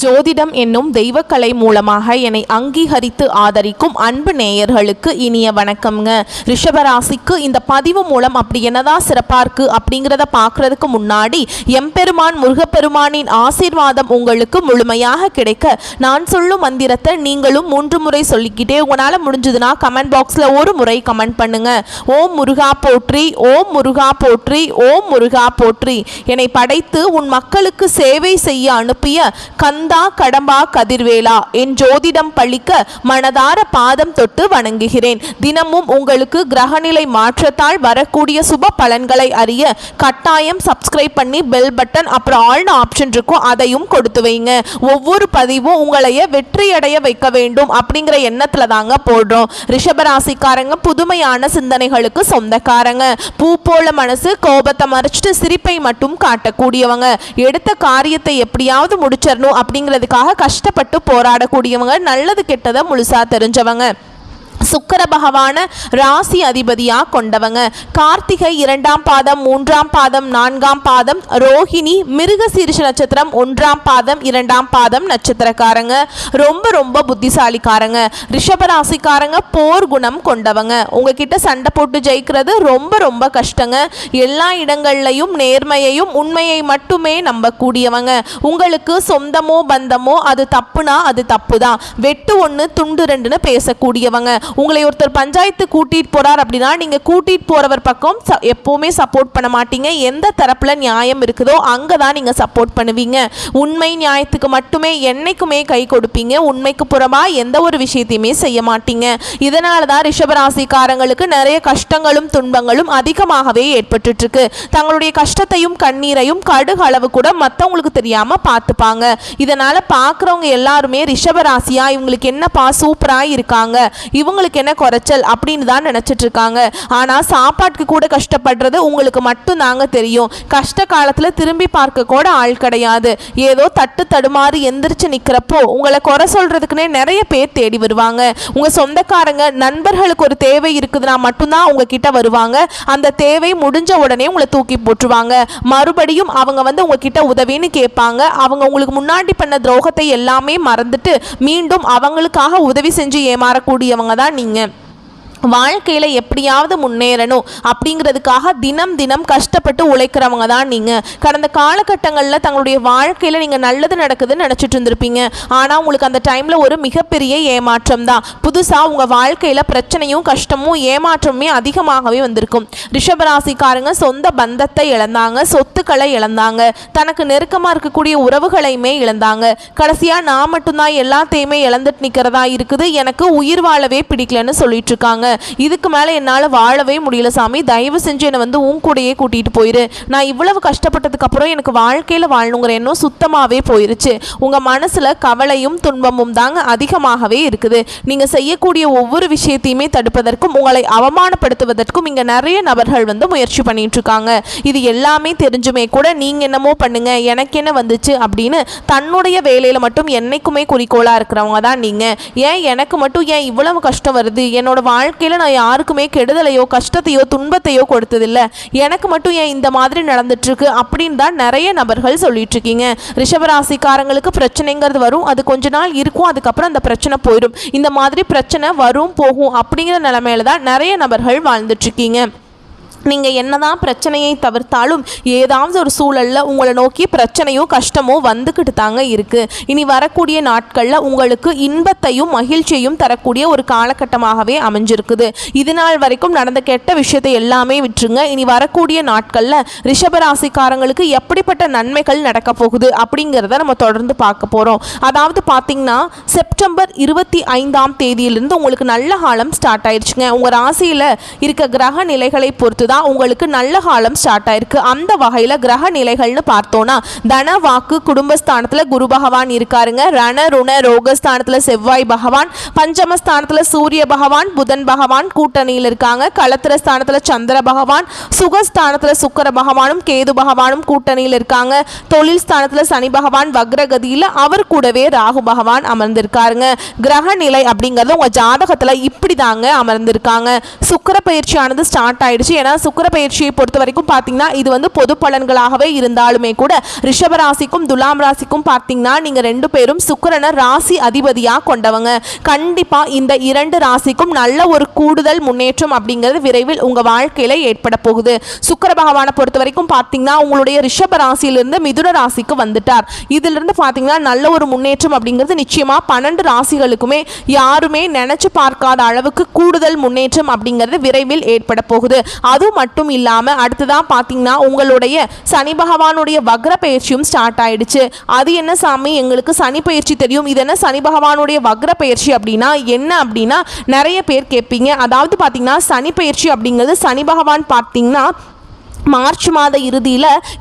ஜோதிடம் என்னும் தெய்வக்கலை மூலமாக என்னை அங்கீகரித்து ஆதரிக்கும் அன்பு நேயர்களுக்கு இனிய வணக்கம்ங்க. ரிஷபராசிக்கு இந்த பதிவு மூலம் அப்படி என்னதான் சிறப்பாக இருக்குது அப்படிங்கிறத பார்க்குறதுக்கு முன்னாடி எம்பெருமான் முருகப்பெருமானின் ஆசீர்வாதம் உங்களுக்கு முழுமையாக கிடைக்க நான் சொல்லும் மந்திரத்தை நீங்களும் 3 முறை சொல்லிக்கிட்டே உங்களால் முடிஞ்சதுன்னா கமெண்ட் பாக்ஸில் ஒரு முறை கமெண்ட் பண்ணுங்க. ஓம் முருகா போற்றி, ஓம் முருகா போற்றி, ஓம் முருகா போற்றி. என்னை படைத்து உன் மக்களுக்கு சேவை செய்ய அனுப்பிய கந்தா கடம்பா கதிர்வேலா என் ஜோதிடம் பழிக்க மனதார பாதம் தொட்டு வணங்குகிறேன். தினமும் உங்களுக்கு கிரகநிலை மாற்றத்தால் வரக்கூடிய சுப பலன்களை அறிய கட்டாயம் சப்ஸ்கிரைப் பண்ணி பெல் பட்டன் அப்புறம் ஆல்னு ஆப்ஷன் இருக்கும், அதையும் கொடுத்து வைங்க. ஒவ்வொரு பதிவும் உங்களைய வெற்றியடைய வைக்க வேண்டும் அப்படிங்கிற எண்ணத்துல தாங்க போடுறோம். ரிஷபராசிக்காரங்க புதுமையான சிந்தனைகளுக்கு சொந்தக்காரங்க. பூ போல மனசு, கோபத்தை மறைச்சிட்டு சிரிப்பை மட்டும் காட்டக்கூடியவங்க. எடுத்த காரியத்தை எப்படியாவது முடிச்சிடணும் அப்படிங்கிறதுக்காக கஷ்டப்பட்டு போராடக்கூடியவங்க. நல்லது கெட்டதை முழுசா தெரிஞ்சவங்க. சுக்கிர பகவான ராசி அதிபதியா கொண்டவங்க. கார்த்திகை 2ஆம் பாதம், 3ஆம் பாதம், 4ஆம் பாதம், ரோஹிணி மிருகசீரிஷ நட்சத்திரம் 1ஆம் பாதம், 2ஆம் பாதம் நட்சத்திரக்காரங்க. ரொம்ப புத்திசாலிக்காரங்க. ரிஷபராசிக்காரங்க போர் குணம் கொண்டவங்க. உங்ககிட்ட சண்டை போட்டு ஜெயிக்கிறது ரொம்ப கஷ்டங்க. எல்லா இடங்கள்லையும் நேர்மையையும் உண்மையை மட்டுமே நம்பக்கூடியவங்க. உங்களுக்கு சொந்தமோ பந்தமோ அது தப்புனா அது தப்பு தான். வெட்டு 1 துண்டு 2ன்னு பேசக்கூடியவங்க. உங்களை ஒருத்தர் பஞ்சாயத்து கூட்டிட்டு போறார் அப்படின்னா நீங்க கூட்டிட்டு போறவர் பக்கம் எப்பவுமே சப்போர்ட் பண்ண மாட்டீங்க. எந்த தரப்புல நியாயம் இருக்குதோ அங்கதான் நீங்க சப்போர்ட் பண்ணுவீங்க. உண்மை நியாயத்துக்கு மட்டுமே என்னைக்குமே கை கொடுப்பீங்க. உண்மைக்கு புறமா எந்த ஒரு விஷயத்தையுமே செய்ய மாட்டீங்க. இதனாலதான் ரிஷபராசிக்காரங்களுக்கு நிறைய கஷ்டங்களும் துன்பங்களும் அதிகமாகவே ஏற்பட்டு இருக்கு. தங்களுடைய கஷ்டத்தையும் கண்ணீரையும் கடுகு அளவு கூட மற்றவங்களுக்கு தெரியாம பார்த்துப்பாங்க. இதனால பாக்குறவங்க எல்லாருமே ரிஷபராசியா இவங்களுக்கு என்னப்பா சூப்பரா இருக்காங்க, இவங்களுக்கு என்ன குறைச்சல் அப்படின்னு தான் நினைச்சிட்டு இருக்காங்க. ஆனா சாப்பாட்டுக்கு கூட கஷ்டப்படுறது உங்களுக்கு மட்டும் தாங்க தெரியும். கஷ்ட காலத்துல திரும்பி பார்க்க கூட ஆள் கிடையாது. ஏதோ தட்டு தடுமாறி எந்திரிச்சு நிக்கிறப்போ உங்களை குறை சொல்றதுக்குன்னே நிறைய பேர் தேடி வருவாங்க. உங்க சொந்தக்காரங்க நண்பர்களுக்கு ஒரு தேவை இருக்குதுன்னா மட்டும்தான் உங்ககிட்ட வருவாங்க. அந்த தேவை முடிஞ்ச உடனே உங்களை தூக்கி போட்டுருவாங்க. மறுபடியும் அவங்க உங்ககிட்ட உதவின்னு கேட்பாங்க. அவங்க உங்களுக்கு முன்னாடி பண்ண துரோகத்தை எல்லாமே மறந்துட்டு மீண்டும் அவங்களுக்காக உதவி செஞ்சு ஏமாறக்கூடியவங்க தான் நீங்க. வாழ்க்கையில் எப்படியாவது முன்னேறணும் அப்படிங்கிறதுக்காக தினம் கஷ்டப்பட்டு உழைக்கிறவங்க தான் நீங்கள். கடந்த காலகட்டங்களில் தங்களுடைய வாழ்க்கையில் நீங்கள் நல்லது நடக்குதுன்னு நினச்சிட்டு இருந்திருப்பீங்க. ஆனால் உங்களுக்கு அந்த டைமில் ஒரு மிகப்பெரிய ஏமாற்றம் தான். புதுசாக உங்கள் வாழ்க்கையில் பிரச்சனையும் கஷ்டமும் ஏமாற்றமுமே அதிகமாகவே வந்திருக்கும். ரிஷபராசிக்காரங்க சொந்த பந்தத்தை இழந்தாங்க, சொத்துக்களை இழந்தாங்க, தனக்கு நெருக்கமாக இருக்கக்கூடிய உறவுகளையுமே இழந்தாங்க. கடைசியாக நான் மட்டும்தான் எல்லாத்தையுமே இழந்துட்டு நிற்கிறதா இருக்குது, எனக்கு உயிர் வாழவே பிடிக்கலன்னு சொல்லிட்டு இருக்காங்க. இதுக்கு மேல என்னால வாழவே முடியல சாமி, தயவு செஞ்சு என்னை உன் கூடயே கூட்டிட்டு போயிரு. நான் இவ்வளவு கஷ்டப்பட்டதுக்கு அப்புறம் எனக்கு வாழ்க்கையில வாழணுங்கிற எண்ணம் சுத்தமாவே போயிருச்சு. உங்க மனசுல கவலையும் துன்பமும் தாங்க அதிகமாகவே இருக்குது. நீங்க செய்யக்கூடிய ஒவ்வொரு விஷயத்தையுமே தடுப்பதற்கும் உங்களை அவமானப்படுத்துவதற்கும் இங்க நிறைய நபர்கள் முயற்சி பண்ணிட்டு இருக்காங்க. இது எல்லாமே தெரிஞ்சுமே கூட நீங்க என்னமோ பண்ணுங்க, எனக்கு என்ன வந்துச்சு அப்படின்னு தன்னுடைய வேலையில மட்டும் என்னைக்குமே குறிக்கோளா இருக்கிறவங்க தான் நீங்க. ஏன் எனக்கு மட்டும் ஏன் இவ்வளவு கஷ்டம் வருது, என்னோட வாழ்க்கை நான் யாருக்குமே கெடுதலையோ கஷ்டத்தையோ துன்பத்தையோ கொடுத்ததில்ல, எனக்கு மட்டும் ஏன் இந்த மாதிரி நடந்துட்டு இருக்கு அப்படின்னு தான் நிறைய நபர்கள் சொல்லிட்டு இருக்கீங்க. ரிஷபராசிக்காரங்களுக்கு பிரச்சனைங்கிறது வரும், அது கொஞ்ச நாள் இருக்கும், அதுக்கப்புறம் அந்த பிரச்சனை போயிடும். இந்த மாதிரி பிரச்சனை வரும் போகும் அப்படிங்கிற நிலைமையில தான் நிறைய நபர்கள் வாழ்ந்துட்டு இருக்கீங்க. நீங்கள் என்னதான் பிரச்சனையை தவிர்த்தாலும் ஏதாவது ஒரு சூழலில் உங்களை நோக்கி பிரச்சனையோ கஷ்டமோ வந்துக்கிட்டு தாங்க இருக்குது. இனி வரக்கூடிய நாட்களில் உங்களுக்கு இன்பத்தையும் மகிழ்ச்சியையும் தரக்கூடிய ஒரு காலகட்டமாகவே அமைஞ்சிருக்குது. இது நாள் வரைக்கும் நடந்த கெட்ட விஷயத்தை எல்லாமே விட்டுருங்க. இனி வரக்கூடிய நாட்களில் ரிஷபராசிக்காரங்களுக்கு எப்படிப்பட்ட நன்மைகள் நடக்க போகுது அப்படிங்கிறத நம்ம தொடர்ந்து பார்க்க போகிறோம். அதாவது பார்த்தீங்கன்னா செப்டம்பர் 25ஆம் தேதியிலிருந்து உங்களுக்கு நல்ல காலம் ஸ்டார்ட் ஆயிடுச்சுங்க. உங்கள் ராசியில் இருக்க கிரக நிலைகளை பொறுத்து உங்களுக்கு நல்ல காலம் ஸ்டார்ட் ஆயிருக்கு. அந்த வகையில் கிரக நிலைகள்னு பார்த்தோம்னா தன வாக்கு குடும்பஸ்தானத்தில் குரு பகவான் இருக்காருங்க. ரண ருண ரோகஸ்தானத்தில் செவ்வாய் பகவான், பஞ்சமஸ்தானத்தில் சூரிய பகவான், புதன் பகவான் கூட்டணியில் இருக்காங்க. களத்திரஸ்தானத்தில் சந்திர பகவான், சுகஸ்தானத்தில் சுக்கர பகவானும் கேது பகவானும் கூட்டணியில் இருக்காங்க. தொழில் ஸ்தானத்தில் சனி பகவான் வக்ரகதியில், அவர் கூடவே ராகு பகவான் அமர்ந்திருக்காருங்க. கிரக நிலை அப்படிங்கிறது உங்க ஜாதகத்தில் இப்படி தாங்க அமர்ந்திருக்காங்க. சுக்கர பயிற்சியானது ஸ்டார்ட் ஆயிடுச்சு. ஏன்னா சுக்கிர பயிற்சியை பொறுத்த வரைக்கும் பார்த்தீங்கன்னா இது வந்து பொது பலன்களாகவே இருந்தாலுமே கூட ரிஷபராசிக்கும் துலாம் ராசிக்கும் பார்த்தீங்கன்னா நீங்கள் 2 பேரும் சுக்கிரனை ராசி அதிபதியாக கொண்டவங்க. கண்டிப்பாக இந்த 2 ராசிக்கும் நல்ல ஒரு கூடுதல் முன்னேற்றம் அப்படிங்கிறது விரைவில் உங்கள் வாழ்க்கையில் ஏற்பட போகுது. சுக்கிர பகவானை பொறுத்த வரைக்கும் பார்த்தீங்கன்னா உங்களுடைய ரிஷப ராசியிலிருந்து மிதுன ராசிக்கு வந்துட்டார். இதிலிருந்து பார்த்தீங்கன்னா நல்ல ஒரு முன்னேற்றம் அப்படிங்கிறது நிச்சயமாக 12 ராசிகளுக்குமே யாருமே நினைச்சு பார்க்காத அளவுக்கு கூடுதல் முன்னேற்றம் அப்படிங்கிறது விரைவில் ஏற்பட போகுது. அது மட்டும் இல்லாமல் அடுத்ததான் பார்த்தீங்கன்னா உங்களுடைய சனி பகவானுடைய வக்ர பயிற்சியும் ஸ்டார்ட் ஆயிடுச்சு. அது என்ன சாமி, எங்களுக்கு சனி பயிற்சி தெரியும், இது என்ன சனி பகவானுடைய வக்ர பயிற்சி அப்படின்னா என்ன அப்படின்னா நிறைய பேர் கேட்பீங்க. அதாவது பார்த்தீங்கன்னா சனி பயிற்சி அப்படிங்கிறது சனி பகவான் பார்த்தீங்கன்னா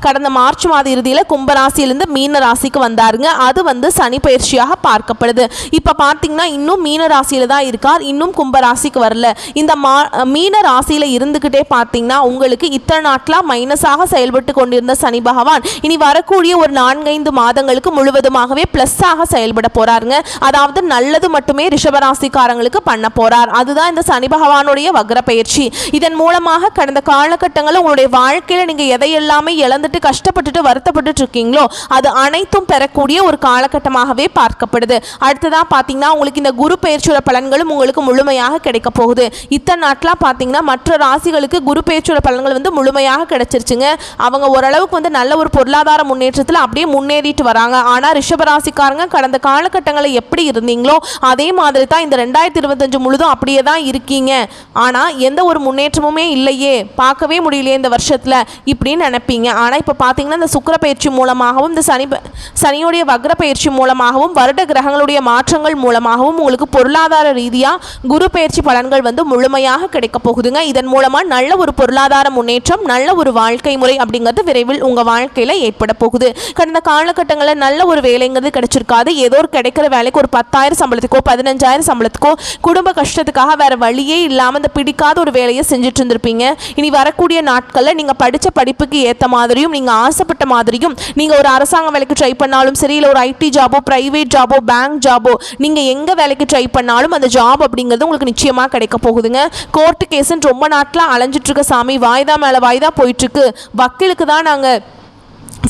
கடந்த மார்ச் மாத இறுதியில் கும்பராசியிலிருந்து மீன ராசிக்கு வந்தாருங்க. அது வந்து சனி பயிற்சியாக பார்க்கப்படுது. இப்போ பார்த்தீங்கன்னா இன்னும் மீன ராசியில் தான் இருக்கார், இன்னும் கும்பராசிக்கு வரல. இந்த மீன ராசியில் இருந்துக்கிட்டே பார்த்தீங்கன்னா உங்களுக்கு இத்தனை நாட்களாக மைனஸாக செயல்பட்டு கொண்டிருந்த சனி பகவான் இனி வரக்கூடிய ஒரு 4-5 மாதங்களுக்கு முழுவதுமாகவே ப்ளஸ்ஸாக செயல்பட போறாருங்க. அதாவது நல்லது மட்டுமே ரிஷபராசிக்காரங்களுக்கு பண்ண போறார். அதுதான் இந்த சனி பகவானுடைய வக்ர பயிற்சி. இதன் மூலமாக கடந்த காலகட்டங்களில் உங்களுடைய வாழ்க்கையில் நீங்கள் எதையெல்லாமே இழந்துட்டு கஷ்டப்பட்டுட்டு வருத்தப்பட்டு இருக்கீங்களோ அது அனைத்தும் பெறக்கூடிய ஒரு காலகட்டமாகவே பார்க்கப்படுது. அடுத்ததாக பார்த்தீங்கன்னா உங்களுக்கு இந்த குரு பயிற்சியோட பலன்களும் உங்களுக்கு முழுமையாக கிடைக்க போகுது. இத்தனை நாட்களாக பார்த்தீங்கன்னா மற்ற ராசிகளுக்கு குரு பயிற்சியோட பலன்கள் வந்து முழுமையாக கிடைச்சிருச்சுங்க. அவங்க ஓரளவுக்கு வந்து நல்ல ஒரு பொருளாதார முன்னேற்றத்தில் அப்படியே முன்னேறிட்டு வராங்க. ஆனால் ரிஷபராசிக்காரங்க கடந்த காலகட்டங்களில் எப்படி இருந்தீங்களோ அதே மாதிரி தான் இந்த 2025 முழுதும் அப்படியே தான் இருக்கீங்க. ஆனால் எந்த ஒரு முன்னேற்றமுமே இல்லையே, பார்க்கவே முடியலையே இந்த வருஷத்தில் இப்படின்னு நினைப்பீங்க. ஆனால் இப்போ பார்த்தீங்கன்னா இந்த சுக்கிர பயிற்சி மூலமாகவும் இந்த சனியுடைய வக்ர பயிற்சி மூலமாகவும் வருட கிரகங்களுடைய மாற்றங்கள் மூலமாகவும் உங்களுக்கு பொருளாதார ரீதியாக குரு பயிற்சி பலன்கள் வந்து முழுமையாக கிடைக்க போகுதுங்க. இதன் மூலமாக நல்ல ஒரு பொருளாதார முன்னேற்றம், நல்ல ஒரு வாழ்க்கை முறை அப்படிங்கிறது விரைவில் உங்கள் வாழ்க்கையில் ஏற்பட போகுது. கடந்த காலகட்டங்களில் நல்ல ஒரு வேலைங்கிறது கிடைச்சிருக்காது. ஏதோ ஒரு கிடைக்கிற வேலைக்கு ஒரு 10,000 சம்பளத்துக்கோ 15,000 சம்பளத்துக்கோ குடும்ப கஷ்டத்துக்காக வேற வழியே இல்லாமல் இந்த பிடிக்காத ஒரு வேலையை செஞ்சுட்டு இருந்திருப்பீங்க. இனி வரக்கூடிய நாட்களில் நீங்கள் படித்த படிப்புக்கு ஏற்ற மாதிரியும் நீங்கள் ஆசைப்பட்ட மாதிரியும் நீங்கள் ஒரு அரசாங்க வேலைக்கு ட்ரை பண்ணாலும் சரி, இல்லை ஒரு ஐடி ஜாபோ, பிரைவேட் ஜாபோ, பேங்க் ஜாபோ, நீங்கள் எங்கே வேலைக்கு ட்ரை பண்ணாலும் அந்த ஜாப் அப்படிங்கிறது உங்களுக்கு நிச்சயமாக கிடைக்க போகுதுங்க. கோர்ட்டு கேஸுன்னு ரொம்ப நாட்களாக அலைஞ்சிட்ருக்க சாமி, வாய்தா மேலே வாய்தா போயிட்டுருக்கு, வக்கீலுக்கு தான் நாங்கள்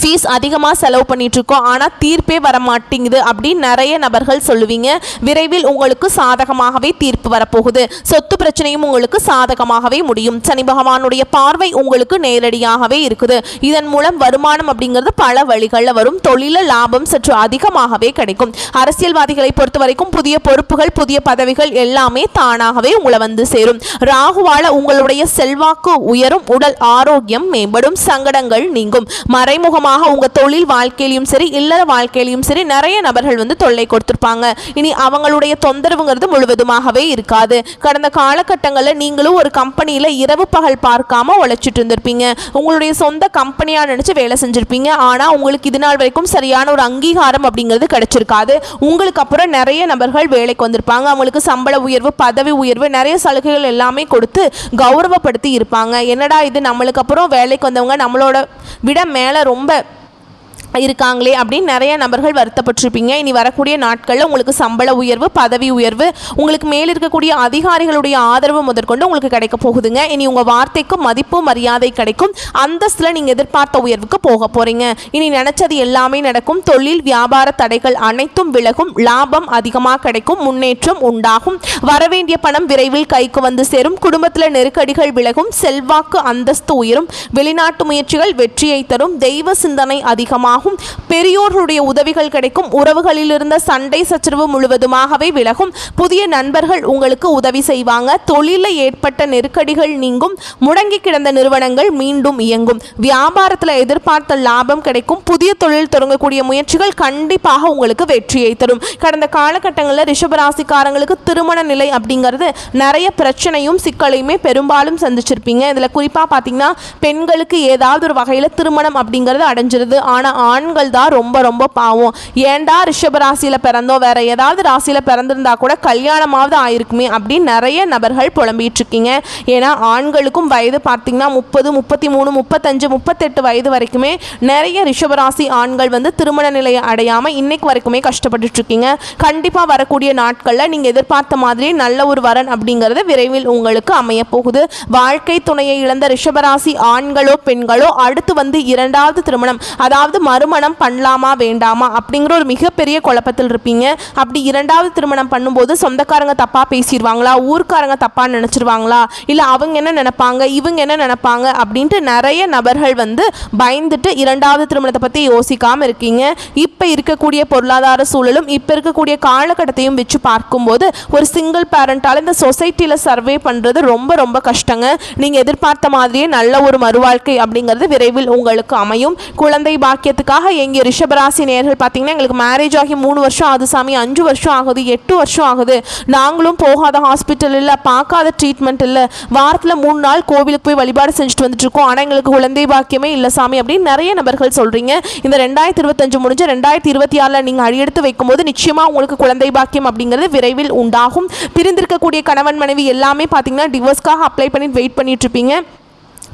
ஃபீஸ் அதிகமாக செலவு பண்ணிகிட்ருக்கோம் ஆனால் தீர்ப்பே வர மாட்டேங்குது அப்படின்னு நிறைய நபர்கள் சொல்லுவீங்க. விரைவில் உங்களுக்கு சாதகமாகவே தீர்ப்பு வரப்போகுது. சொத்து பிரச்சனையும் உங்களுக்கு சாதகமாகவே முடியும். சனி பகவானுடைய பார்வை உங்களுக்கு நேரடியாகவே இருக்குது. இதன் மூலம் வருமானம் அப்படிங்கிறது பல வழிகளில் வரும். தொழில லாபம் சற்று அதிகமாகவே கிடைக்கும். அரசியல்வாதிகளை பொறுத்த வரைக்கும் புதிய பொறுப்புகள், புதிய பதவிகள் எல்லாமே தானாகவே உங்களை வந்து சேரும். ராகுவால உங்களுடைய செல்வாக்கு உயரும், உடல் ஆரோக்கியம் மேம்படும், சங்கடங்கள் நீங்கும். மறைமுகம் உங்க தொழில் வாழ்க்கையிலும் சரி, இல்லற வாழ்க்கையிலும் சரி நிறைய நபர்கள் வந்து தொல்லை கொடுத்திருப்பாங்க. இனி அவங்களுடைய தொந்தரவுங்கிறது முழுவதுமாகவே இருக்காது. கடந்த காலகட்டங்களில் நீங்களும் ஒரு கம்பெனியில் இரவு பகல் பார்க்காம உழைச்சிட்டு இருந்திருப்பீங்க. உங்களுடைய சொந்த கம்பெனியாக நினைச்சு வேலை செஞ்சிருப்பீங்க. ஆனால் உங்களுக்கு இது நாள் வரைக்கும் சரியான ஒரு அங்கீகாரம் அப்படிங்கிறது கிடைச்சிருக்காது. உங்களுக்கு அப்புறம் நிறைய நபர்கள் வேலைக்கு வந்திருப்பாங்க. அவங்களுக்கு சம்பள உயர்வு, பதவி உயர்வு, நிறைய சலுகைகள் எல்லாமே கொடுத்து கௌரவப்படுத்தி இருப்பாங்க. என்னடா இது, நம்மளுக்கு அப்புறம் வேலைக்கு வந்தவங்க நம்மளோட விட மேலே ரொம்ப இருக்காங்களே அப்படின்னு நிறைய நபர்கள் வருத்தப்பட்டிருப்பீங்க. இனி வரக்கூடிய நாட்களில் உங்களுக்கு சம்பள உயர்வு, பதவி உயர்வு, உங்களுக்கு மேல் இருக்கக்கூடிய அதிகாரிகளுடைய ஆதரவு முதற்கொண்டு உங்களுக்கு கிடைக்க போகுதுங்க. இனி உங்கள் வார்த்தைக்கு மதிப்பு மரியாதை கிடைக்கும். அந்தஸ்தில் நீங்கள் எதிர்பார்த்த உயர்வுக்கு போக போகிறீங்க. இனி நினச்சது எல்லாமே நடக்கும். தொழில் வியாபார தடைகள் அனைத்தும் விலகும். லாபம் அதிகமாக கிடைக்கும். முன்னேற்றம் உண்டாகும். வரவேண்டிய பணம் விரைவில் கைக்கு வந்து சேரும். குடும்பத்தில் நெருக்கடிகள் விலகும். செல்வாக்கு அந்தஸ்து உயரும். வெளிநாட்டு முயற்சிகள் வெற்றியை தரும். தெய்வ சிந்தனை அதிகமாக பெரியோர்களுடைய உதவிகள் கிடைக்கும். உறவுகளில் இருந்த சண்டை சச்சரவு முழுவதுமாகவே விலகும். புதிய நண்பர்கள் உங்களுக்கு உதவி செய்வாங்க. தொழிலில் ஏற்பட்ட நெருக்கடிகள் நீங்கும். முடங்கி கிடந்த நிறுவனங்கள் மீண்டும் இயங்கும். வியாபாரத்தில் எதிர்பார்த்த லாபம் கிடைக்கும். புதிய தொழில் தொடங்கக்கூடிய முயற்சிகள் கண்டிப்பாக உங்களுக்கு வெற்றியை தரும். கடந்த காலகட்டங்களில் ரிஷபராசிக்காரங்களுக்கு திருமண நிலை அப்படிங்கிறது நிறைய பிரச்சனையும் சிக்கலையுமே பெரும்பாலும் சந்திச்சிருப்பீங்க. இதில் குறிப்பாக பார்த்தீங்கன்னா பெண்களுக்கு ஏதாவது ஒரு வகையில் திருமணம் அப்படிங்கிறது அடைஞ்சிருது. ஆனால் ஆண்கள் தான் ரொம்ப ரொம்ப பாவம். ஏன்டா ரிஷப ராசியில் பிறந்தோம், வேற ஏதாவது ராசியில் பிறந்திருந்தா கூட கல்யாணமாவது ஆயிருக்குமே அப்படின்னு நிறைய நபர்கள் புலம்பிட்டு இருக்கீங்க. ஏன்னா ஆண்களுக்கும் வயது பார்த்தீங்கன்னா 30, 33, 35, 38 வயது வரைக்குமே நிறைய ரிஷபராசி ஆண்கள் வந்து திருமண நிலையை அடையாமல் இன்னைக்கு வரைக்குமே கஷ்டப்பட்டு இருக்கீங்க. கண்டிப்பாக வரக்கூடிய நாட்களில் நீங்கள் எதிர்பார்த்த மாதிரியே நல்ல ஒரு வரன் அப்படிங்கிறது விரைவில் உங்களுக்கு அமைய போகுது. வாழ்க்கை துணையை இழந்த ரிஷபராசி ஆண்களோ பெண்களோ அடுத்து வந்து இரண்டாவது திருமணம், அதாவது மறுமணம் பண்ணலாமா வேண்டாமா அப்படிங்கிற ஒரு மிகப்பெரிய குழப்பத்தில் இருப்பீங்க. அப்படி இரண்டாவது திருமணம் பண்ணும்போது சொந்தக்காரங்க தப்பாக பேசிடுவாங்களா, ஊர்க்காரங்க தப்பாக நினச்சிருவாங்களா, இல்லை அவங்க என்ன நினைப்பாங்க, இவங்க என்ன நினைப்பாங்க அப்படின்ட்டு நிறைய நபர்கள் வந்து பயந்துட்டு இரண்டாவது திருமணத்தை பற்றி யோசிக்காமல் இருக்கீங்க. இப்போ இருக்கக்கூடிய பொருளாதார சூழலும் இப்போ இருக்கக்கூடிய காலகட்டத்தையும் வச்சு பார்க்கும்போது ஒரு சிங்கிள் பேரண்டால் இந்த சொசைட்டியில் சர்வே பண்ணுறது ரொம்ப ரொம்ப கஷ்டங்க. நீங்கள் எதிர்பார்த்த மாதிரியே நல்ல ஒரு மறுவாழ்க்கை அப்படிங்கிறது விரைவில் உங்களுக்கு அமையும். குழந்தை பாக்கியத்துக்காக எங்கள் ரிஷபராசி நேயர்கள் பார்த்தீங்கன்னா எங்களுக்கு மேரேஜ் ஆகி 3 வருஷம் ஆகுது சாமி, 5 வருஷம் ஆகுது, 8 வருஷம் ஆகுது, நாங்களும் போகாத ஹாஸ்பிட்டல் இல்லை, பார்க்காத ட்ரீட்மெண்ட் இல்லை, வாரத்தில் 3 நாள் கோவிலுக்கு போய் வழிபாடு செஞ்சுட்டு வந்துட்டு இருக்கோம், ஆனால் எங்களுக்கு குழந்தை பாக்கியமே இல்லை சாமி அப்படின்னு நிறைய நபர்கள் சொல்கிறீங்க. இந்த 2025 முடிஞ்சு 2026 நீங்கள் அடியெடுத்து வைக்கும்போது நிச்சயமாக உங்களுக்கு குழந்தை பாக்கியம் அப்படிங்கிறது விரைவில் உண்டாகும். பிரிந்திருக்கக்கூடிய கணவன் மனைவி எல்லாமே பார்த்தீங்கன்னா டிவோர்ஸ்க்காக அப்ளை பண்ணிட்டு வெயிட் பண்ணிட்டு இருப்பீங்க.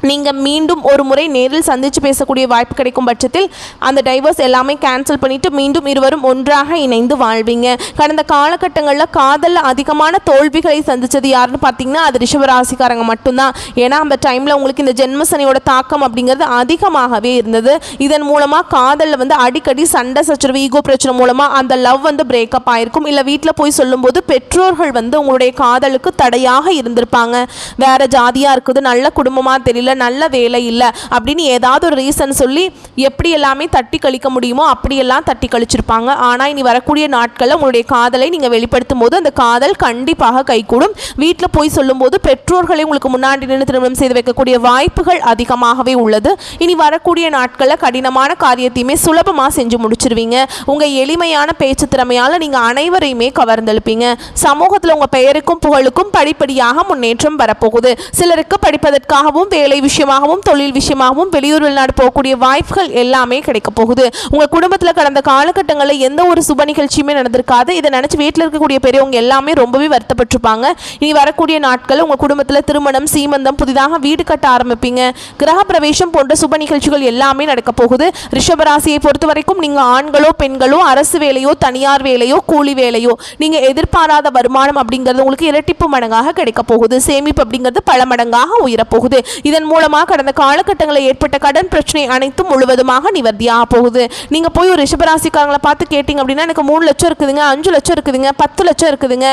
நீங்கள் மீண்டும் ஒரு முறை நேரில் சந்தித்து பேசக்கூடிய வாய்ப்பு கிடைக்கும் பட்சத்தில் அந்த டைவர்ஸ் எல்லாமே கேன்சல் பண்ணிவிட்டு மீண்டும் இருவரும் ஒன்றாக இணைந்து வாழ்வீங்க. கடந்த காலகட்டங்களில் காதலில் அதிகமான தோல்விகளை சந்தித்தது யாருன்னு பார்த்தீங்கன்னா அது ரிஷபராசிக்காரங்க மட்டும்தான். ஏன்னா அந்த டைமில் உங்களுக்கு இந்த ஜென்மசனியோட தாக்கம் அப்படிங்கிறது அதிகமாகவே இருந்தது. இதன் மூலமாக காதலில் வந்து அடிக்கடி சண்டை சச்சரவு, ஈகோ பிரச்சனை மூலமாக அந்த லவ் வந்து பிரேக்கப் ஆகிருக்கும். இல்லை வீட்டில் போய் சொல்லும்போது பெற்றோர்கள் வந்து உங்களுடைய காதலுக்கு தடையாக இருந்திருப்பாங்க. வேறு ஜாதியாக இருக்குது, நல்ல குடும்பமாக தெரியல, நல்ல வேலை இல்லை அப்படின்னு ஏதாவது ஒரு ரீசன் சொல்லி எப்படி எல்லாமே தட்டி கழிக்க முடியுமோ அப்படியெல்லாம் தட்டி கழிச்சிருப்பாங்க. ஆனால் இனி வரக்கூடிய நாட்களில் உங்களுடைய காதலை நீங்கள் வெளிப்படுத்தும் போது அந்த காதல் கண்டிப்பாக கைகூடும். வீட்டில் போய் சொல்லும்போது பெற்றோர்களை உங்களுக்கு முன்னாடி நின்று திருமணம் செய்து வைக்கக்கூடிய வாய்ப்புகள் அதிகமாகவே உள்ளது. இனி வரக்கூடிய நாட்களில் கடினமான காரியத்தையுமே சுலபமாக செஞ்சு முடிச்சிருவீங்க. உங்கள் எளிமையான பேச்சு திறமையால் நீங்கள் அனைவரையுமே கவர்ந்தெழுப்பீங்க. சமூகத்தில் உங்கள் பெயருக்கும் புகழுக்கும் படிப்படியாக முன்னேற்றம் வரப்போகுது. சிலருக்கு படிப்பதற்காகவும் வேலை விஷயமாகவும் தொழில் விஷயமாகவும் வெளியூர் வெளிநாடு போகக்கூடிய வாய்ப்புகள் எல்லாமே கிடைக்க போகுது. உங்கள் குடும்பத்தில் கடந்த காலகட்டங்களில் எந்த ஒரு சுப நிகழ்ச்சியுமே நடந்திருக்காது. இதை நினச்சி வீட்டில் இருக்கக்கூடிய பெரியவங்க எல்லாமே ரொம்பவே வருத்தப்பட்டிருப்பாங்க. இனி வரக்கூடிய நாட்கள் உங்கள் குடும்பத்தில் திருமணம், சீமந்தம், புதிதாக வீடு கட்ட ஆரம்பிப்பீங்க. கிரக பிரவேசம் போன்ற சுப நிகழ்ச்சிகள் எல்லாமே நடக்க போகுது. ரிஷபராசியை பொறுத்த வரைக்கும் நீங்கள் ஆண்களோ பெண்களோ அரசு வேலையோ தனியார் வேலையோ கூலி வேலையோ நீங்கள் எதிர்பாராத வருமானம் அப்படிங்கிறது உங்களுக்கு இரட்டிப்பு மடங்காக கிடைக்க போகுது. சேமிப்பு அப்படிங்கிறது பல மடங்காக உயரப்போகுது. இதன் மூலமாக கடந்த காலகட்டங்களில் ஏற்பட்ட கடன் பிரச்சனை அனைத்தும் முழுவதுமாக நிவர்த்தியாக போகுது. நீங்கள் போய் ஒரு ரிஷபராசிக்காரங்களை பார்த்து கேட்டிங்க அப்படின்னா எனக்கு 3 லட்சம் இருக்குதுங்க, 5 லட்சம் இருக்குதுங்க, 10 லட்சம் இருக்குதுங்க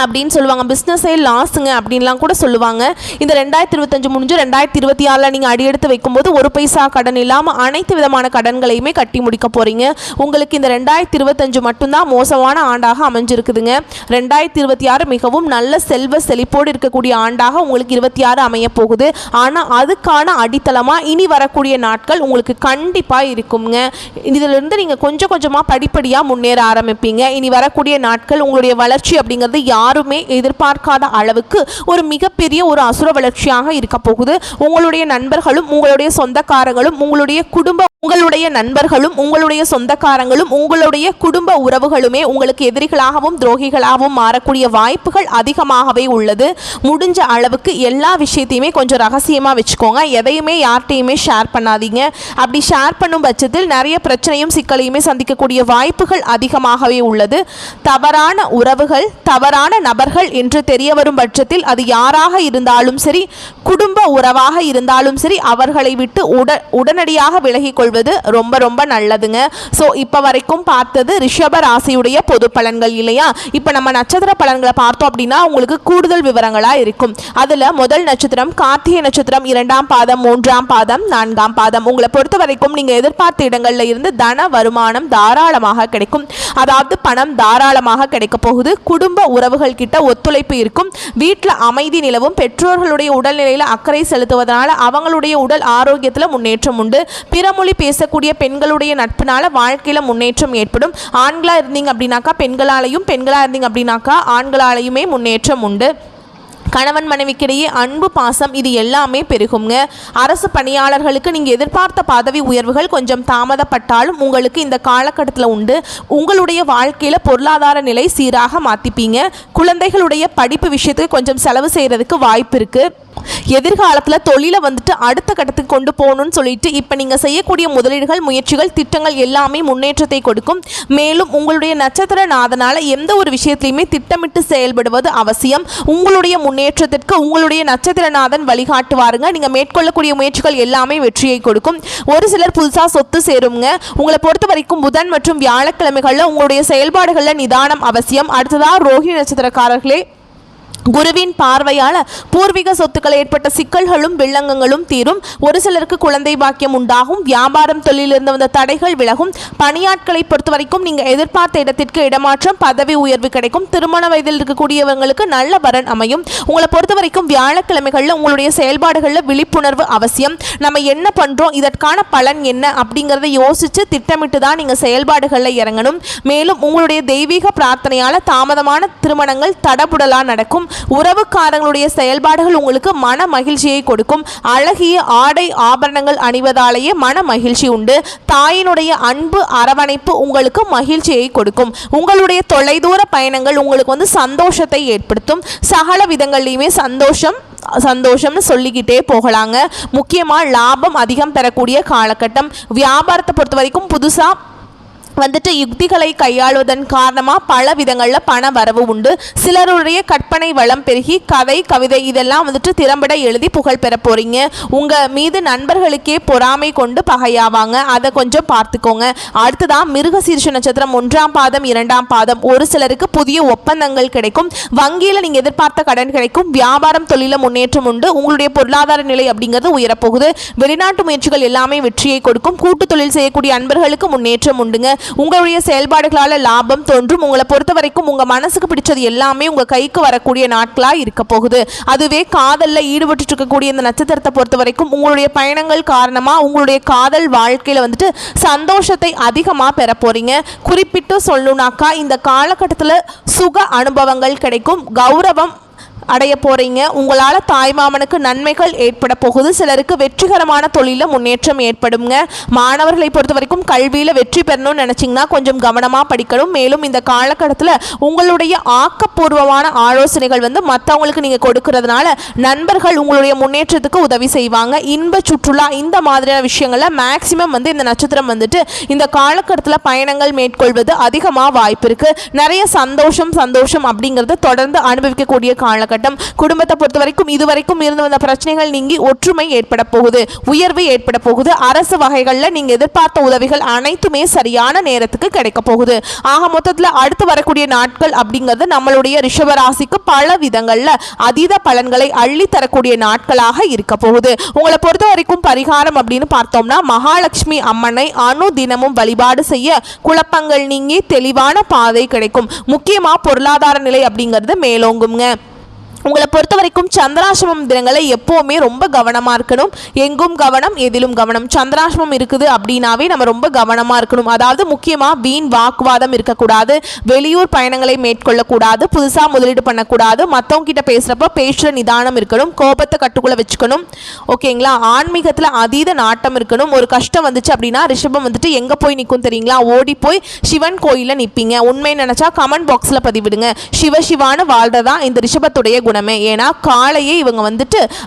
அப்படின்னு சொல்லுவாங்க. பிஸ்னஸே லாஸுங்க அப்படின்லாம் கூட சொல்லுவாங்க. இந்த 2025 முடிஞ்சு 2026 நீங்கள் அடியெடுத்து வைக்கும்போது ஒரு பைசா கடன் இல்லாமல் அனைத்து விதமான கடன்களையுமே கட்டி முடிக்க போகிறீங்க. உங்களுக்கு இந்த 2025 மட்டும்தான் மோசமான ஆண்டாக அமைஞ்சிருக்குதுங்க. 2026 மிகவும் நல்ல செல்வ செழிப்போடு இருக்கக்கூடிய ஆண்டாக உங்களுக்கு 26 அமைய போகுது. ஆனால் அதுக்கான அடித்தளமாக இனி வரக்கூடிய நாட்கள் உங்களுக்கு கண்டிப்பாக இருக்குங்க. இதிலிருந்து நீங்கள் கொஞ்சம் கொஞ்சமாக படிப்படியாக முன்னேற ஆரம்பிப்பீங்க. இனி வரக்கூடிய நாட்கள் உங்களுடைய வளர்ச்சி அப்படிங்கிறது யாருமே எதிர்பார்க்காத அளவுக்கு ஒரு மிகப்பெரிய ஒரு அசுர வளர்ச்சியாக இருக்க போகுது. உங்களுடைய நண்பர்களும் உங்களுடைய சொந்தக்காரங்களும் உங்களுடைய நண்பர்களும் உங்களுடைய சொந்தக்காரங்களும் உங்களுடைய குடும்ப உறவுகளுமே உங்களுக்கு எதிரிகளாகவும் துரோகிகளாகவும் மாறக்கூடிய வாய்ப்புகள் அதிகமாகவே உள்ளது. முடிஞ்ச அளவுக்கு எல்லா விஷயத்தையுமே கொஞ்சம் ரகசியமாக வச்சுக்கோங்க. எதையுமே யார்கிட்டையுமே ஷேர் பண்ணாதீங்க. அப்படி ஷேர் பண்ணும் பட்சத்தில் நிறைய பிரச்சனையும் சிக்கலையுமே சந்திக்கக்கூடிய வாய்ப்புகள் அதிகமாகவே உள்ளது. தவறான உறவுகள், தவறான நபர்கள் என்று தெரிய வரும் பட்சத்தில் அது யாராக இருந்தாலும் சரி, குடும்ப உறவாக இருந்தாலும் சரி, அவர்களை விட்டு உடனடியாக விலகிக் கொள்வது ரொம்ப ரொம்ப நல்லதுங்க. ஸோ இப்போ வரைக்கும் பார்த்தது ரிஷப ராசியுடைய பொது பலன்கள் இல்லையா? இப்போ நம்ம நட்சத்திர பலன்களை பார்த்தோம் அப்படின்னா உங்களுக்கு கூடுதல் விவரங்களாக இருக்கும். அதில் முதல் நட்சத்திரம் கார்த்திகை நட்சத்திரம், 2ஆம் பாதம், 3ஆம் பாதம், 4ஆம் பாதம். உங்களை பொறுத்த வரைக்கும் நீங்கள் எதிர்பார்த்த இடங்களில் இருந்து தன வருமானம் தாராளமாக கிடைக்கும். அதாவது பணம் தாராளமாக கிடைக்க போகுது. குடும்ப உறவுகள் கிட்ட ஒத்துழைப்பு இருக்கும். வீட்டில் அமைதி நிலவும். பெற்றோர்களுடைய உடல்நிலையில் அக்கறை செலுத்துவதனால அவங்களுடைய உடல் ஆரோக்கியத்தில் முன்னேற்றம் உண்டு. பிறமொழி பேசக்கூடிய பெண்களுடைய நட்பினால வாழ்க்கையில் முன்னேற்றம் ஏற்படும். ஆண்களாக இருந்தீங்க அப்படின்னாக்கா பெண்களாலையும், பெண்களாக இருந்தீங்க அப்படின்னாக்கா ஆண்களாலையுமே முன்னேற்றம் உண்டு. கணவன் மனைவிக்கிடையே அன்பு பாசம் இது எல்லாமே பெருகுங்க. அரசு பணியாளர்களுக்கு நீங்கள் எதிர்பார்த்த பதவி உயர்வுகள் கொஞ்சம் தாமதப்பட்டாலும் உங்களுக்கு இந்த காலகட்டத்தில் உண்டு. உங்களுடைய வாழ்க்கையில் பொருளாதார நிலை சீராக மாற்றிப்பீங்க. குழந்தைகளுடைய படிப்பு விஷயத்துக்கு கொஞ்சம் செலவு செய்கிறதுக்கு வாய்ப்பு இருக்குது. எதிர்காலத்தில் தொழிலை வந்துட்டு அடுத்த கட்டத்துக்கு கொண்டு போகணும்னு சொல்லிட்டு இப்போ நீங்கள் செய்யக்கூடிய முதலீடுகள் முயற்சிகள் திட்டங்கள் எல்லாமே முன்னேற்றத்தை கொடுக்கும். மேலும் உங்களுடைய நட்சத்திர நாதனால் எந்த ஒரு விஷயத்திலையுமே திட்டமிட்டு செயல்படுவது அவசியம். உங்களுடைய முன்னேற்றத்திற்கு உங்களுடைய நட்சத்திரநாதன் வழிகாட்டுவாருங்க. நீங்கள் மேற்கொள்ளக்கூடிய முயற்சிகள் எல்லாமே வெற்றியை கொடுக்கும். ஒரு சிலர் புதுசாக சொத்து சேருங்க. உங்களை பொறுத்த வரைக்கும் புதன் மற்றும் வியாழக்கிழமைகளில் உங்களுடைய செயல்பாடுகளில் நிதானம் அவசியம். அடுத்ததாக ரோஹிணி நட்சத்திரக்காரர்களே, குருவின் பார்வையால் பூர்வீக சொத்துக்கள் ஏற்பட்ட சிக்கல்களும் வில்லங்கங்களும் தீரும். ஒரு சிலருக்கு குழந்தை பாக்கியம் உண்டாகும். வியாபாரம் தொழிலிருந்து வந்த தடைகள் விலகும். பணியாட்களை பொறுத்த வரைக்கும் நீங்கள் எதிர்பார்த்த இடத்திற்கு இடமாற்றம் பதவி உயர்வு கிடைக்கும். திருமண வயதில் இருக்கக்கூடியவங்களுக்கு நல்ல வரன் அமையும். உங்களை பொறுத்த வரைக்கும் வியாழக்கிழமைகளில் உங்களுடைய செயல்பாடுகளில் விழிப்புணர்வு அவசியம். நம்ம என்ன பண்ணுறோம், இதற்கான பலன் என்ன அப்படிங்கிறத யோசித்து திட்டமிட்டு தான் நீங்கள் செயல்பாடுகளில் இறங்கணும். மேலும் உங்களுடைய தெய்வீக பிரார்த்தனையால் தாமதமான திருமணங்கள் தடபுடலாக நடக்கும். உறவுக்காரங்களுடைய செயல்பாடுகள் உங்களுக்கு மன மகிழ்ச்சியை கொடுக்கும். அழகிய ஆடை ஆபரணங்கள் அணிவதாலேயே மன மகிழ்ச்சி உண்டு. தாயினுடைய அன்பு அரவணைப்பு உங்களுக்கு மகிழ்ச்சியை கொடுக்கும். உங்களுடைய தொலைதூர பயணங்கள் உங்களுக்கு சந்தோஷத்தை ஏற்படுத்தும். சகல விதங்கள்லையுமே சந்தோஷம்னு சொல்லிக்கிட்டே போகலாங்க. முக்கியமாக லாபம் அதிகம் பெறக்கூடிய காலகட்டம். வியாபாரத்தை பொறுத்த வரைக்கும் புதுசாக யுக்திகளை கையாளுவதன் காரணமாக பல விதங்களில் பண வரவு உண்டு. சிலருடைய கற்பனை வளம் பெருகி கதை கவிதை இதெல்லாம் திறம்பட எழுதி புகழ் பெற போறீங்க. உங்கள் மீது நண்பர்களுக்கே பொறாமை கொண்டு பகையாவாங்க. அதை கொஞ்சம் பார்த்துக்கோங்க. அடுத்ததான் மிருகசீரிஷ நட்சத்திரம் 1ஆம் பாதம் 2ஆம் பாதம். ஒரு சிலருக்கு புதிய ஒப்பந்தங்கள் கிடைக்கும். வங்கியில் நீங்கள் எதிர்பார்த்த கடன் கிடைக்கும். வியாபாரம் தொழில முன்னேற்றம் உண்டு. உங்களுடைய பொருளாதார நிலை அப்படிங்கிறது உயரப்போகுது. வெளிநாட்டு முயற்சிகள் எல்லாமே வெற்றியை கொடுக்கும். கூட்டு தொழில் செய்யக்கூடிய அன்பர்களுக்கு முன்னேற்றம் உண்டுங்க. உங்களுடைய செயல்பாடுகளால் லாபம் தோன்றும். உங்களை பொறுத்த வரைக்கும் உங்கள் மனசுக்கு பிடிச்சது எல்லாமே உங்கள் கைக்கு வரக்கூடிய நாட்களாக இருக்க போகுது. அதுவே காதலில் ஈடுபட்டு இருக்கக்கூடிய இந்த நட்சத்திரத்தை பொறுத்த வரைக்கும் உங்களுடைய பயணங்கள் காரணமாக உங்களுடைய காதல் வாழ்க்கையில் சந்தோஷத்தை அதிகமாக பெற போறீங்க. குறிப்பிட்டு சொல்லணும்னாக்கா இந்த காலகட்டத்தில் சுக அனுபவங்கள் கிடைக்கும். கௌரவம் அடைய போறீங்க. உங்களால் தாய்மாமனுக்கு நன்மைகள் ஏற்பட போகுது. சிலருக்கு வெற்றிகரமான தொழிலில் முன்னேற்றம் ஏற்படுங்க. மாணவர்களை பொறுத்த வரைக்கும் கல்வியில் வெற்றி பெறணும்னு நினச்சிங்கன்னா கொஞ்சம் கவனமாக படிக்கணும். மேலும் இந்த காலகட்டத்தில் உங்களுடைய ஆக்கப்பூர்வமான ஆலோசனைகள் மற்றவங்களுக்கு நீங்கள் கொடுக்கறதுனால நண்பர்கள் உங்களுடைய முன்னேற்றத்துக்கு உதவி செய்வாங்க. இன்ப சுற்றுலா இந்த மாதிரியான விஷயங்களில் மேக்சிமம் இந்த நட்சத்திரம் இந்த காலகட்டத்தில் பயணங்கள் மேற்கொள்வது அதிகமாக வாய்ப்பு இருக்குது. நிறைய சந்தோஷம் அப்படிங்கிறது தொடர்ந்து அனுபவிக்கக்கூடிய காலகட்டம். குடும்பத்தை பொறுத்த வரைக்கும் இதுவரைக்கும் இருந்து வந்த பிரச்சனைகள் நீங்கி ஒற்றுமை ஏற்பட போகுது. உயர்வு ஏற்பட போகுது. அரசு வகைகளில் நீங்க எதிர்பார்த்த உதவிகள் அனைத்துமே சரியான நேரத்துக்கு கிடைக்க போகுது. ஆக மொத்தத்தில் அடுத்து வரக்கூடிய நாட்கள் அப்படிங்கிறது நம்மளுடைய ரிஷபராசிக்கு பல விதங்கள்ல அதீத பலன்களை அள்ளி தரக்கூடிய நாட்களாக இருக்க போகுது. உங்களை பொறுத்த வரைக்கும் பரிகாரம் அப்படின்னு பார்த்தோம்னா மகாலட்சுமி அம்மனை தினமும் வழிபாடு செய்ய குழப்பங்கள் நீங்கி தெளிவான பாதை கிடைக்கும். முக்கியமா பொருளாதார நிலை அப்படிங்கிறது மேலோங்குங்க. உங்களை பொறுத்த வரைக்கும் சந்திராசிரமம் தினங்களை எப்போவுமே ரொம்ப கவனமாக இருக்கணும். எங்கும் கவனம் எதிலும் கவனம். சந்திராசிரமம் இருக்குது அப்படின்னாவே நம்ம ரொம்ப கவனமாக இருக்கணும். அதாவது முக்கியமாக வீண் வாக்குவாதம் இருக்கக்கூடாது. வெளியூர் பயணங்களை மேற்கொள்ளக்கூடாது. புதுசாக முதலீடு பண்ணக்கூடாது. மற்றவங்க கிட்ட பேசுகிறப்ப பேசுகிற நிதானம் இருக்கணும். கோபத்தை கட்டுக்குள்ளே வச்சுக்கணும். ஓகேங்களா. ஆன்மீகத்தில் அதீத நாட்டம் இருக்கணும். ஒரு கஷ்டம் வந்துச்சு அப்படின்னா ரிஷபம் எங்கே போய் நிற்கும் தெரியுங்களா? ஓடி போய் சிவன் கோயிலில் நிற்பீங்க. உண்மை நினச்சா கமெண்ட் பாக்ஸில் பதிவிடுங்க. சிவசிவான்னு வாழ்றதா இந்த ரிஷபத்துடைய குணமே. ஏன்னா காலையே இவங்க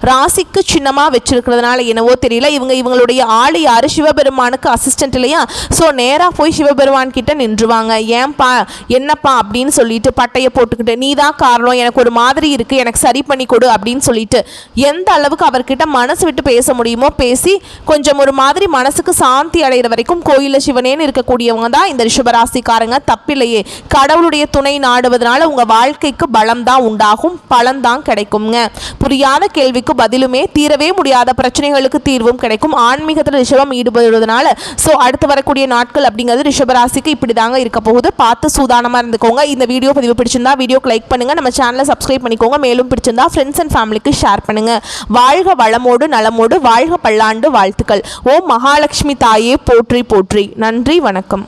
ராசிக்கு சின்னமா வச்சிருக்கிறதுனால என்னவோ தெரியல இவங்களுடைய ஆளு யாரு சிவபெருமானுக்கு அசிஸ்டன்ட் இல்லையா. ஸோ நேராக போய் சிவபெருமான் கிட்ட நின்றுவாங்க. ஏன்பா என்னப்பா அப்படின்னு சொல்லிட்டு பட்டையை போட்டுக்கிட்டு நீ தான் காரணம், எனக்கு ஒரு மாதிரி இருக்கு, எனக்கு சரி பண்ணி கொடு அப்படின்னு சொல்லிட்டு எந்த அளவுக்கு அவர்கிட்ட மனசு விட்டு பேச முடியுமோ பேசி கொஞ்சம் ஒரு மாதிரி மனசுக்கு சாந்தி அடைகிற வரைக்கும் கோயிலில் சிவனேன்னு இருக்கக்கூடியவங்க தான் இந்த ரிஷபராசிக்காரங்க. தப்பில்லையே. கடவுளுடைய துணை நாடுவதனால உங்க வாழ்க்கைக்கு பலம் தான் உண்டாகும். பலன் தான் கிடைக்குங்க. புரியாத கேள்விக்கு பதிலுமே தீரவே முடியாத பிரச்சனைகளுக்கு தீர்வும் கிடைக்கும். ஆன்மீகத்தில் ரிஷபம் ஈடுபடுவதனால அடுத்து வரக்கூடிய நாட்கள் அப்படிங்கிறது ரிஷபராசிக்கு இப்படி தாங்க இருக்க போகுது. பார்த்து சூதானமா இருந்துக்கோங்க. இந்த வீடியோ பதிவு பிடிச்சிருந்தா வீடியோக்கு லைக் பண்ணுங்க. நம்ம சேனலை சப்ஸ்கிரைப் பண்ணிக்கோங்க. மேலும் பிடிச்சிருந்தா ஃப்ரெண்ட்ஸ் அண்ட் ஃபேமிலிக்கு ஷேர் பண்ணுங்க. வாழ்க வளமோடு நலமோடு வாழ்க பல்லாண்டு வாழ்த்துக்கள். ஓம் மகாலட்சுமி தாயே போற்றி போற்றி. நன்றி, வணக்கம்.